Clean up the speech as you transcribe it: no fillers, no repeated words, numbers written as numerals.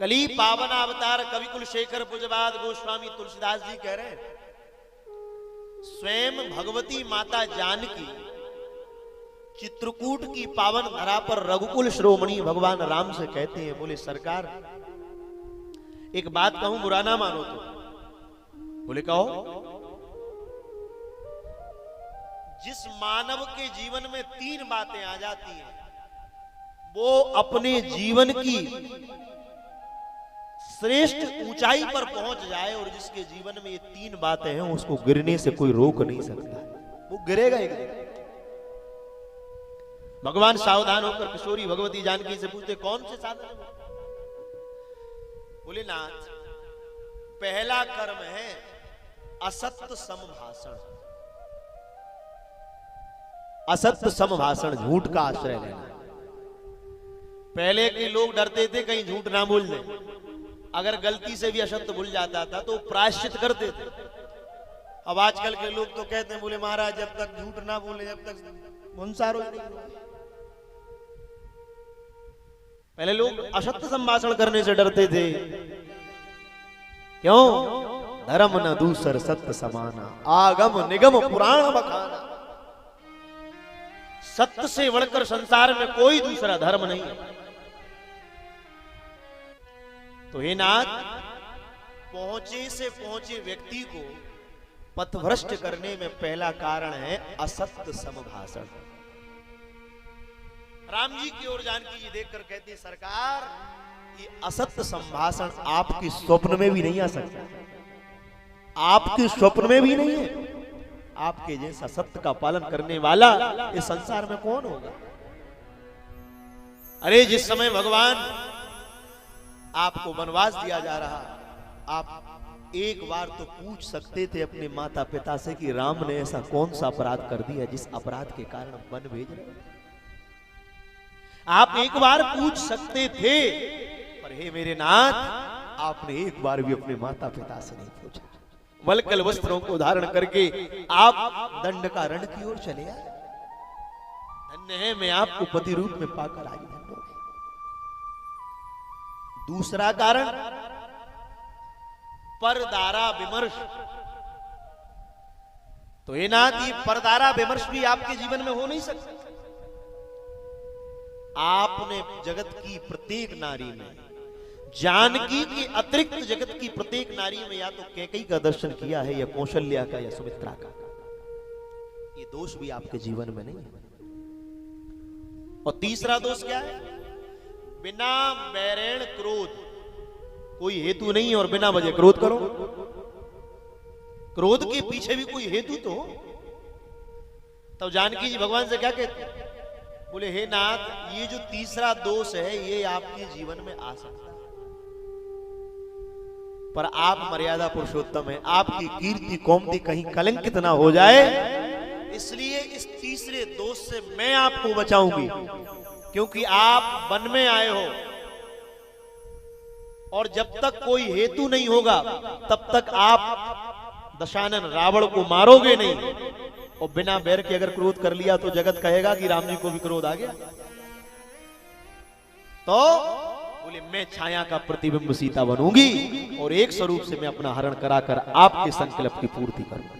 कली पावन अवतार कवि कुलशेखर पूज्यपाद गोस्वामी तुलसीदास जी कह रहे हैं, स्वयं भगवती माता जानकी चित्रकूट की पावन धरा पर रघुकुल श्रोमणी भगवान राम से कहते हैं, बोले सरकार एक बात कहूं, बुरा ना मानो तो। बोले कहो। जिस मानव के जीवन में तीन बातें आ जाती हैं, वो अपने जीवन की श्रेष्ठ ऊंचाई पर पहुंच जाए, और जिसके जीवन में ये तीन बातें हैं उसको गिरने से कोई रोक नहीं सकता, वो गिरेगा एक दिन। भगवान सावधान होकर किशोरी भगवती जानकी से पूछते, कौन से साधन? बोले नाथ, पहला कर्म है असत्य समभाषण। असत्य समभाषण, झूठ का आश्रय लेना। पहले के लोग डरते थे कहीं झूठ ना बोल दे, अगर गलती से भी असत्य भूल जाता था तो प्रायश्चित करते थे। अब आजकल के लोग तो कहते हैं, बोले महाराज जब तक झूठ ना बोले जब तक भुंसार हो नहीं। पहले लोग असत्य संभाषण करने से डरते थे। क्यों? धर्म न दूसर सत्य समाना, आगम निगम पुराण बखाना। सत्य से बढ़कर संसार में कोई दूसरा धर्म नहीं है। तो हे नाथ, पहुंचे से पहुंचे व्यक्ति को पथभ्रष्ट करने में पहला कारण है असत्य समभाषण। राम जी की ओर जानकी जी देखकर कहती, सरकार ये असत्य संभाषण आपके स्वप्न में भी नहीं आ सकता, आपके स्वप्न में भी नहीं है। आपके जैसा सत्य का पालन करने वाला इस संसार में कौन होगा? अरे जिस समय भगवान आपको वनवास दिया जा रहा, आप एक बार तो पूछ सकते थे अपने माता पिता से कि राम ने ऐसा कौन सा अपराध कर दिया जिस अपराध के कारण वन भेज रहे। आप एक बार पूछ सकते थे, पर हे मेरे नाथ, आपने एक बार भी अपने माता पिता से नहीं पूछा। वल्कल वस्त्रों को धारण करके आप दंड का रण की ओर चले आए। धन्य है मैं आपको पति रूप में पाकर आई, धन्य हो गए। दूसरा कारण परदारा विमर्श। तो ये नाथ, ये परदारा विमर्श भी आपके जीवन में हो नहीं सकता। आपने जगत की प्रत्येक नारी में, जानकी के अतिरिक्त जगत की प्रत्येक नारी में या तो कैकेयी का दर्शन किया है, या कौशल्या का, या सुमित्रा का। ये दोष भी आपके जीवन में नहीं है। और तीसरा दोष क्या है? बिना बैरेण क्रोध। कोई हेतु नहीं और बिना वजह क्रोध करो। क्रोध के पीछे भी कोई हेतु तो। तब जानकी जी भगवान से क्या कहते? बोले हे नाथ, ये जो तीसरा दोष है ये आपके जीवन में आ सकता है, पर आप मर्यादा पुरुषोत्तम है, आपकी कीर्ति कौमती कहीं कलंकित ना हो जाए, इसलिए इस तीसरे दोष से मैं आपको बचाऊंगी। क्योंकि आप वन में आए हो, और जब तक कोई हेतु नहीं होगा तब तक आप दशानन रावण को मारोगे नहीं। और बिना बैर के अगर क्रोध कर लिया तो जगत कहेगा कि राम जी को भी क्रोध आ गया। तो बोले मैं छाया का प्रतिबिंब सीता बनूंगी, और एक स्वरूप से मैं अपना हरण कराकर आपके संकल्प की पूर्ति करूंगा।